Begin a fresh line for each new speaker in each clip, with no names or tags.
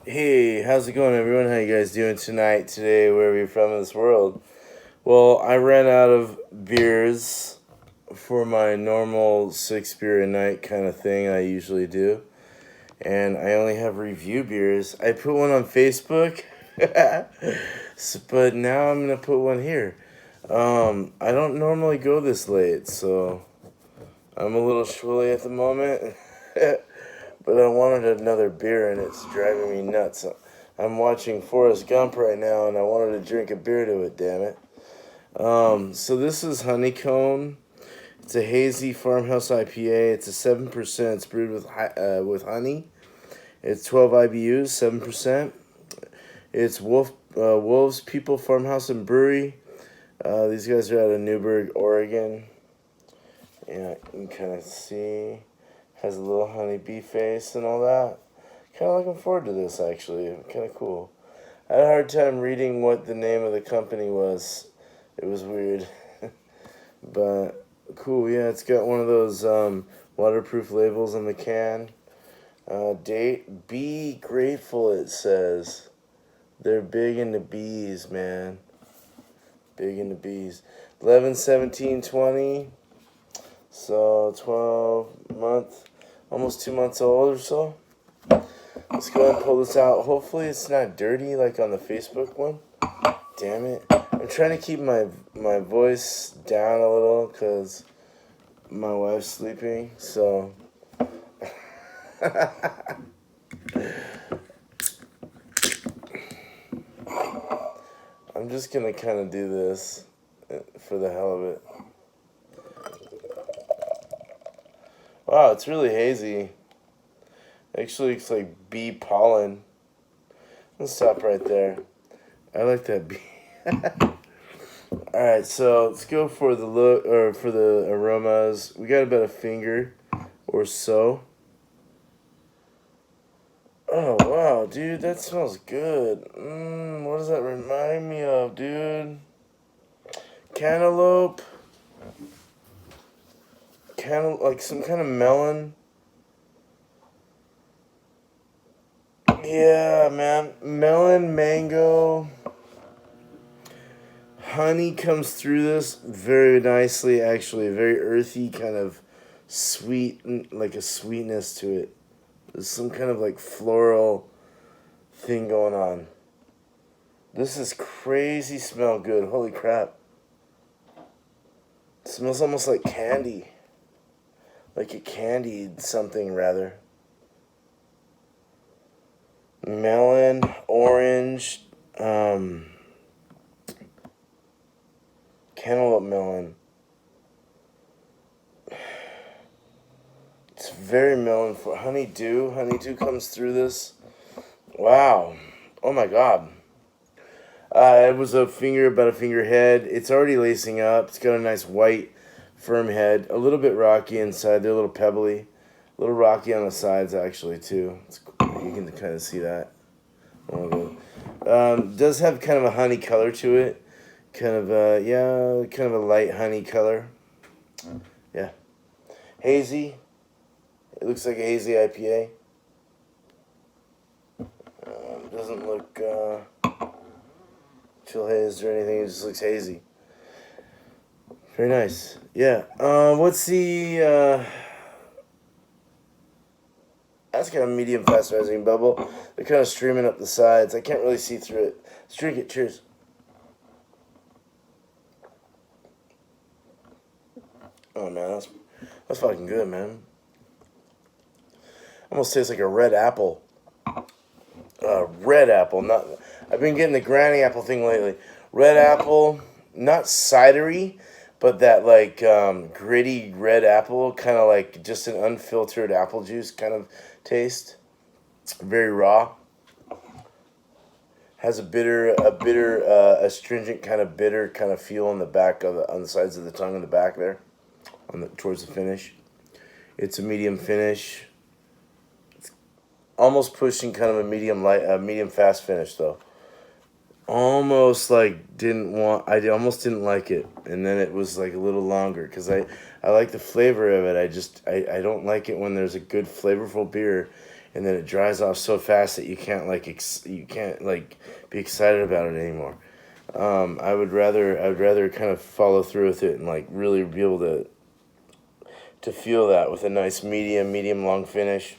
Hey, how's it going, everyone? How you guys doing tonight, today, wherever you're from in this world? Well, I ran out of beers for my normal 6 beer a night kind of thing I usually do, and I only have review beers. I put one on Facebook, but now I'm gonna put one here. I don't normally go this late, so I'm a little schwilly at the moment. But I wanted another beer and it's driving me nuts. I'm watching Forrest Gump right now and I wanted to drink a beer to it, damn it. So this is Honeycone. It's a Hazy Farmhouse IPA. It's a 7%. It's brewed with honey. It's 12 IBUs, 7%. It's Wolves People Farmhouse and Brewery. These guys are out of Newberg, Oregon. Yeah, you can kind of see. Has a little honeybee face and all that. Kind of looking forward to this, actually. Kind of cool. I had a hard time reading what the name of the company was. It was weird. But cool, yeah. It's got one of those waterproof labels on the can. Date, be grateful, it says. They're big into bees, man. Big into bees. 11/17/20. So 12 months, almost 2 months old or so. Let's go ahead and pull this out. Hopefully it's not dirty like on the Facebook one. Damn it. I'm trying to keep my voice down a little because my wife's sleeping. So I'm just going to kind of do this for the hell of it. Wow, it's really hazy. Actually, looks like bee pollen. Let's stop right there. I like that bee. All right, so let's go for the look or for the aromas. We got about a finger or so. Oh wow, dude, that smells good. What does that remind me of, dude? Cantaloupe, like some kind of melon. Yeah, man, melon, mango, honey comes through this very nicely. Actually, very earthy, kind of sweet, like a sweetness to it. There's some kind of like floral thing going on. This is crazy smell good. Holy crap. It smells almost like candy. Like a candied something, rather. Melon, orange, cantaloupe melon. It's very melon for honeydew. Honeydew comes through this. Wow. Oh my god. It was about a finger head. It's already lacing up. It's got a nice white, firm head. A little bit rocky inside. They're a little pebbly. A little rocky on the sides, actually, too. You can kind of see that. Does have kind of a honey color to it. Kind of kind of a light honey color. Yeah. Hazy. It looks like a hazy IPA. Doesn't look chill hazed or anything. It just looks hazy. Very nice. Yeah. What's the that's got a medium fast rising bubble. They're kind of streaming up the sides. I can't really see through it. Let's drink it. Cheers. Oh man, that's fucking good, man. Almost tastes like a red apple. Red apple, not. I've been getting the granny apple thing lately. Red apple, not cidery, but that like gritty red apple, kind of like just an unfiltered apple juice kind of taste. Very raw. Has astringent kind of bitter kind of feel on the back on the sides of the tongue in the back there, towards the finish. It's a medium finish. Almost pushing kind of a medium fast finish though. Almost like didn't want. I almost didn't like it, and then it was like a little longer because I like the flavor of it. I don't like it when there's a good flavorful beer, and then it dries off so fast that you can't be excited about it anymore. I would rather kind of follow through with it and like really be able to feel that with a nice medium long finish.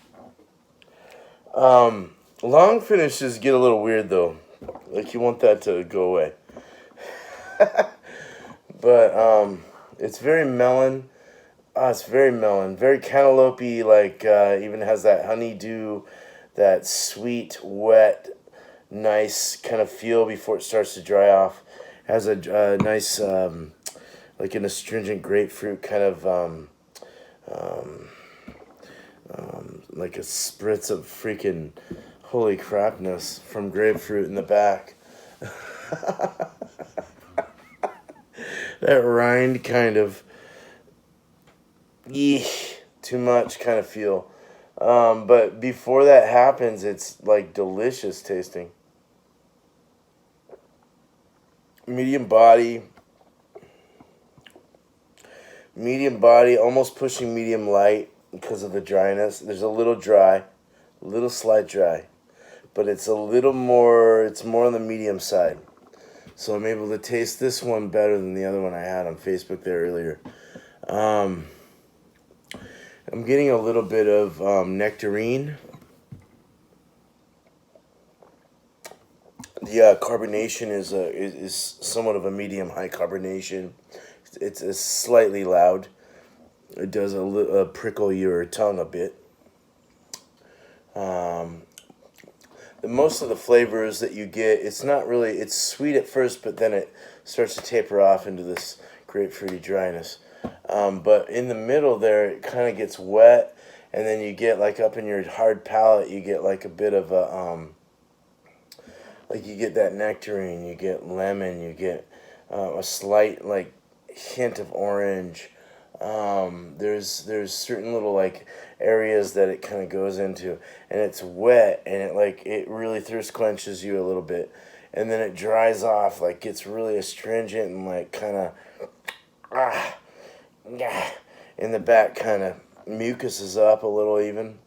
Long finishes get a little weird though. Like you want that to go away. But it's very melon. It's very melon, very cantaloupe-y, like even has that honeydew, that sweet, wet, nice kind of feel before it starts to dry off. Has a nice, like an astringent grapefruit kind of, um, like a spritz of freaking holy crapness from grapefruit in the back. That rind kind of, too much kind of feel. But before that happens, it's like delicious tasting. Medium body, almost pushing medium light because of the dryness. There's a little dry, a little slight dry, but it's a little more, it's more on the medium side. So I'm able to taste this one better than the other one I had on Facebook there earlier. I'm getting a little bit of nectarine. The carbonation is somewhat of a medium high carbonation. It's slightly loud. It does prickle your tongue a bit. Most of the flavors that you get, it's not really, it's sweet at first, but then it starts to taper off into this grapefruity dryness. But in the middle there, it kind of gets wet, and then you get like up in your hard palate, you get like a bit of a, like you get that nectarine, you get lemon, you get a slight like hint of orange. There's certain little like areas that it kind of goes into, and it's wet, and it really thirst quenches you a little bit, and then it dries off, like gets really astringent and like kind of in the back, kind of mucus is up a little even.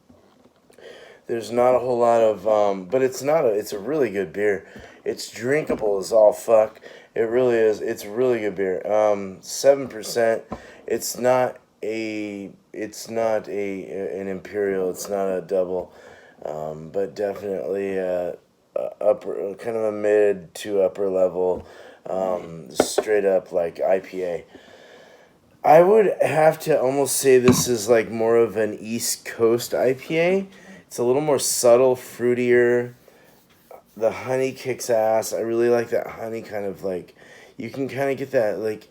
There's not a whole lot of but it's a really good beer. It's drinkable as all fuck. It really is. It's a really good beer. 7%. It's not an imperial. It's not a double, but definitely upper, kind of a mid to upper level, straight up like IPA. I would have to almost say this is like more of an East Coast IPA. It's a little more subtle, fruitier. The honey kicks ass. I really like that honey kind of like, you can kind of get that like,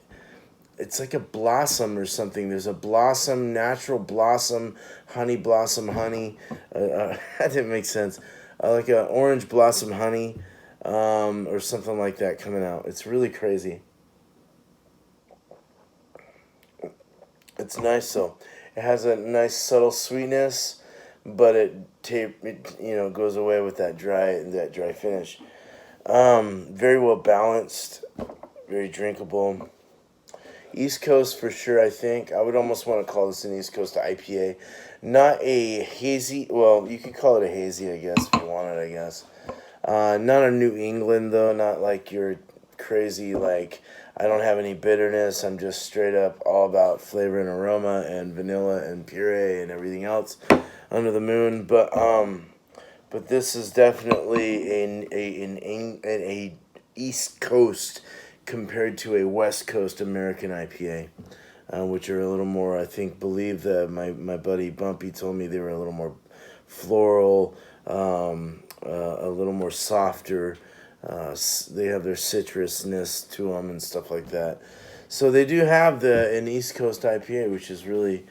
it's like a blossom or something. There's a blossom, natural blossom, honey. That didn't make sense. Like an orange blossom honey, or something like that coming out. It's really crazy. It's nice though. It has a nice subtle sweetness, but it goes away with that dry finish. Very well balanced, very drinkable. East Coast for sure, I think. I would almost want to call this an East Coast IPA. Not a hazy, well, you could call it a hazy, I guess, if you want it, I guess. Not a New England, though. Not like you're crazy, like, I don't have any bitterness. I'm just straight up all about flavor and aroma and vanilla and puree and everything else under the moon. But this is definitely an East Coast compared to a West Coast American IPA, which are a little more, I think, believe that my buddy Bumpy told me they were a little more floral, a little more softer. They have their citrusness to them and stuff like that. So they do have an East Coast IPA, which is really,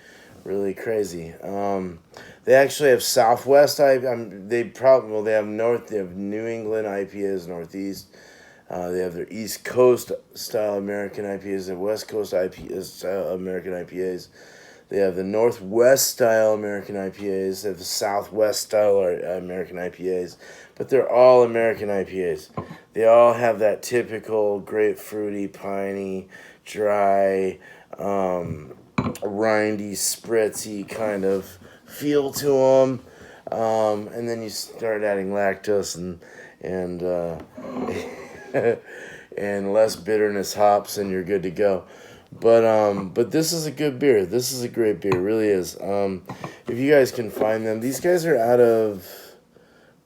really crazy. They actually have Southwest IPA. They have They have New England IPAs, Northeast. They have their East Coast style American IPAs, their West Coast IPAs, style American IPAs. They have the Northwest style American IPAs. They have the Southwest style American IPAs. But they're all American IPAs. They all have that typical grapefruity, piney, dry, rindy, spritzy kind of feel to them. And then you start adding lactose and and less bitterness hops, and you're good to go. But this is a good beer. This is a great beer, really is. If you guys can find them, these guys are out of,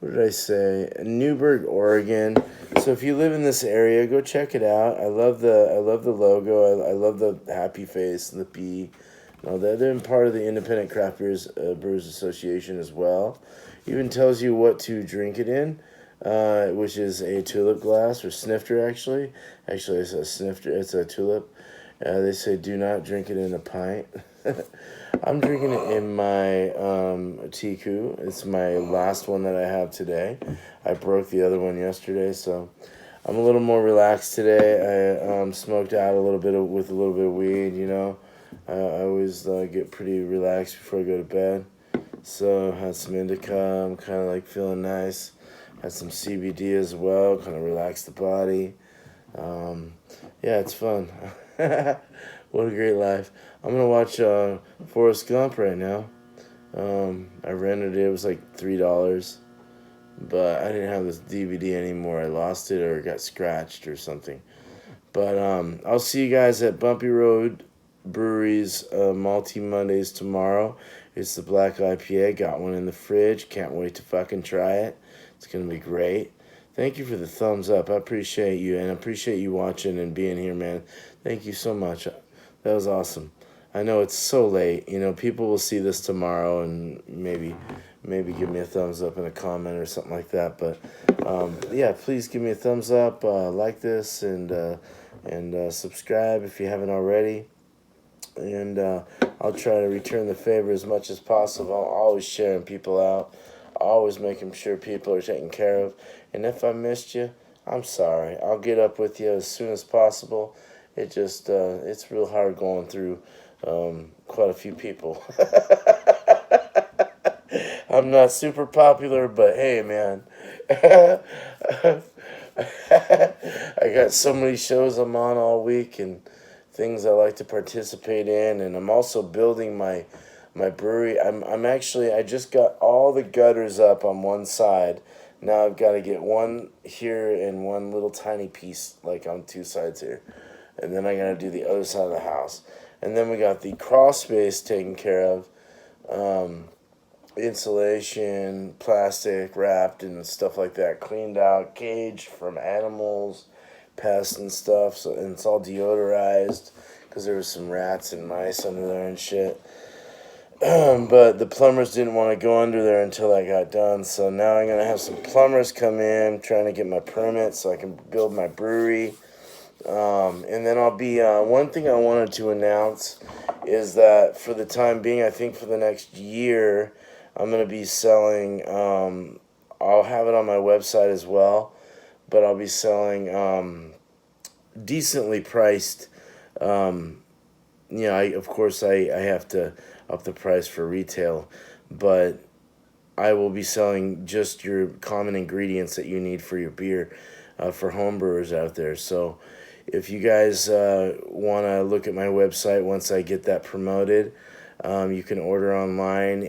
what did I say? Newburgh, Oregon. So if you live in this area, go check it out. I love the logo. I love the happy face and the P. No, they're part of the Independent Craft Brewers Association as well. Even tells you what to drink it in, which is a tulip glass or snifter actually. Actually, it's a snifter. It's a tulip. They say do not drink it in a pint. I'm drinking it in my Tiku. It's my last one that I have today. I broke the other one yesterday, so I'm a little more relaxed today. I smoked out a little bit with a little bit of weed, you know. I always get pretty relaxed before I go to bed. So had some indica. I'm kind of like feeling nice. Had some CBD as well, kind of relax the body. Yeah, it's fun. What a great life. I'm going to watch Forrest Gump right now. I rented it. It was like $3. But I didn't have this DVD anymore. I lost it or got scratched or something. But I'll see you guys at Bumpy Road Brewery's Malty Mondays tomorrow. It's the Black IPA. Got one in the fridge. Can't wait to fucking try it. It's going to be great. Thank you for the thumbs up. I appreciate you, and I appreciate you watching and being here, man. Thank you so much. That was awesome. I know it's so late. You know, people will see this tomorrow and maybe give me a thumbs up in a comment or something like that. But yeah, please give me a thumbs up, like this, and subscribe if you haven't already. And I'll try to return the favor as much as possible. I'm always sharing people out, always making sure people are taken care of. And if I missed you, I'm sorry. I'll get up with you as soon as possible. It just it's real hard going through quite a few people. I'm not super popular, but hey, man. I got so many shows I'm on all week and things I like to participate in, and I'm also building my brewery. I just got all the gutters up on one side. Now I've got to get one here and one little tiny piece like on two sides here. And then I got to do the other side of the house. And then we got the crawl space taken care of. Insulation, plastic wrapped and stuff like that, cleaned out, cage from animals, pests and stuff. So, and it's all deodorized because there was some rats and mice under there and shit. But the plumbers didn't want to go under there until I got done. So now I'm going to have some plumbers come in, trying to get my permit so I can build my brewery. And then I'll be, one thing I wanted to announce is that for the time being, I think for the next year, I'm going to be selling, I'll have it on my website as well, but I'll be selling decently priced, of course I have to up the price for retail, but I will be selling just your common ingredients that you need for your beer for homebrewers out there. So if you guys want to look at my website once I get that promoted, you can order online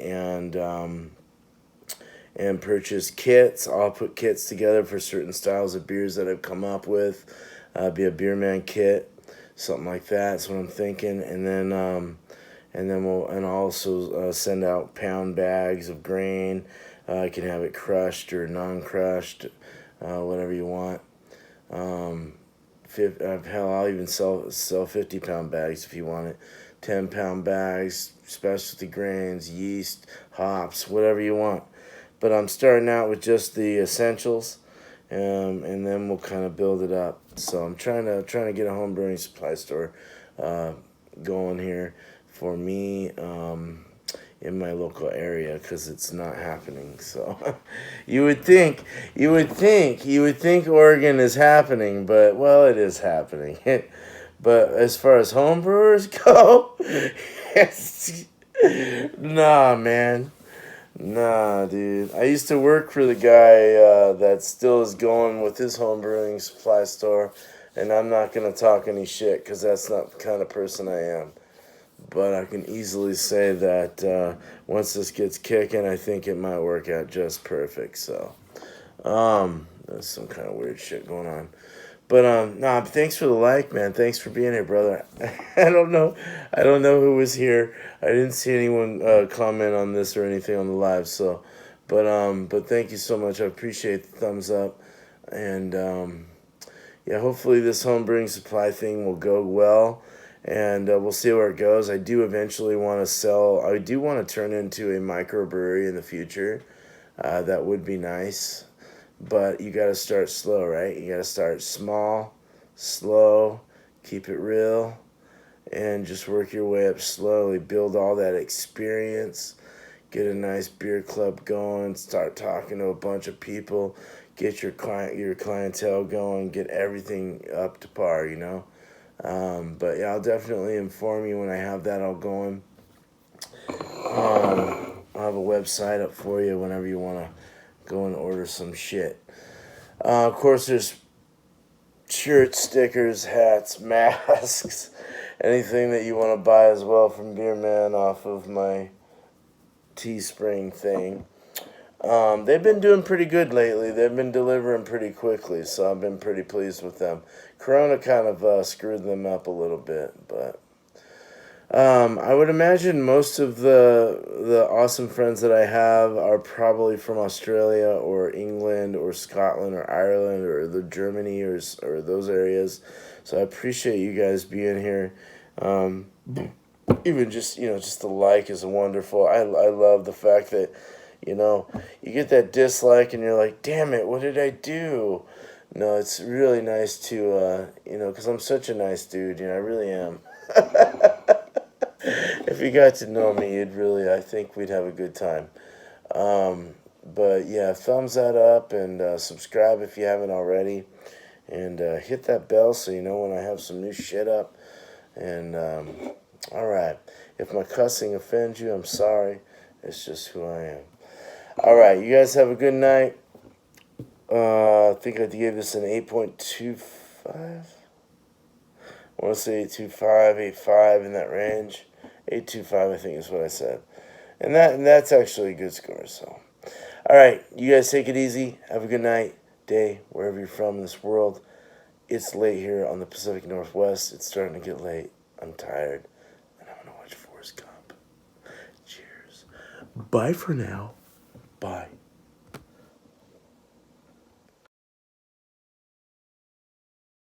and purchase kits. I'll put kits together for certain styles of beers that I've come up with. Be a beer man kit, something like that. That's what I'm thinking. And then I'll also send out pound bags of grain. I can have it crushed or non-crushed, whatever you want. Hell, I'll even sell 50-pound bags if you want it. 10-pound bags, specialty grains, yeast, hops, whatever you want. But I'm starting out with just the essentials, and then we'll kind of build it up. So I'm trying to get a home brewing supply store going here for me in my local area, because it's not happening. So you would think Oregon is happening, but well, it is happening. But as far as home brewers go, nah, man. Nah, dude. I used to work for the guy that still is going with his home brewing supply store, and I'm not going to talk any shit because that's not the kind of person I am. but I can easily say that once this gets kicking, I think it might work out just perfect. So, there's some kind of weird shit going on. But nah, thanks for the like, man. Thanks for being here, brother. I don't know who was here. I didn't see anyone comment on this or anything on the live. So, but thank you so much. I appreciate the thumbs up, and yeah, hopefully this home brewing supply thing will go well, and we'll see where it goes. I do eventually want to sell. I do want to turn into a microbrewery in the future. That would be nice. But you got to start slow, right? You got to start small, slow, keep it real, and just work your way up slowly. Build all that experience. Get a nice beer club going. Start talking to a bunch of people. Get your clientele going. Get everything up to par, you know. But yeah, I'll definitely inform you when I have that all going. I'll have a website up for you whenever you want to go and order some shit. Of course, there's shirts, stickers, hats, masks, anything that you want to buy as well from Beer Man off of my Teespring thing. They've been doing pretty good lately. They've been delivering pretty quickly, so I've been pretty pleased with them. Corona kind of screwed them up a little bit, but I would imagine most of the awesome friends that I have are probably from Australia or England or Scotland or Ireland or the Germany or those areas. So I appreciate you guys being here. Even just just the like is wonderful. I love the fact that you get that dislike and you're like, damn it, what did I do? No, it's really nice to because I'm such a nice dude. I really am. If you got to know me, I think we'd have a good time. But yeah, thumbs that up and subscribe if you haven't already. And hit that bell so you know when I have some new shit up. And alright, if my cussing offends you, I'm sorry. It's just who I am. Alright, you guys have a good night. I think I gave this an 8.25. I want to say 8.25, 8.5 in that range. 8.25, I think is what I said. And that's actually a good score. So, all right, you guys take it easy. Have a good night, day, wherever you're from in this world. It's late here on the Pacific Northwest. It's starting to get late. I'm tired, and I'm gonna watch Forrest Gump. Cheers. Bye for now. Bye.